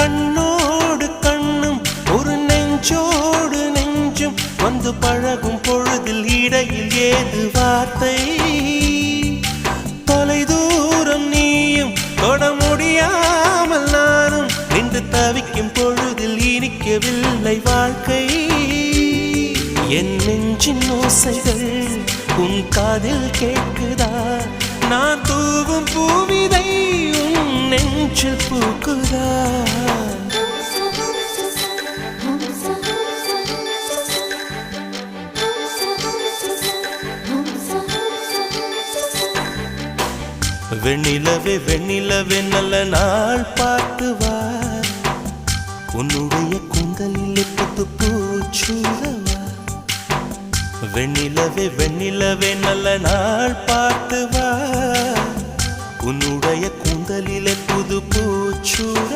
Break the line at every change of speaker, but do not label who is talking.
கண்ணோடு கண்ணும் ஒரு நெஞ்சோடு நெஞ்சும் வந்து பழகும் பொழுதில் இடையில் ஏது வார்த்தை தொலை தூரம் நீயும் தொட முடியாமல் நானும் நின்று தவிக்கும் பொழுதில் இனிக்கவில்லை வாழ்க்கை என் நெஞ்சின் ஓசைகள் உன் காதில் கேட்குதா நான் தூவும் பூவிதை உன் நெஞ்சில் பூக்குதா வெண்ணிலவே வெண்ணிலவே நல்ல நாள் பார்த்து வா உன்னுடைய கூந்தலில் புத்து பூச்சூடவா வெண்ணிலவே வெண்ணிலவே நல்ல நாள் பார்த்து வா உன்னுடைய கூந்தலில் புது பூச்சூட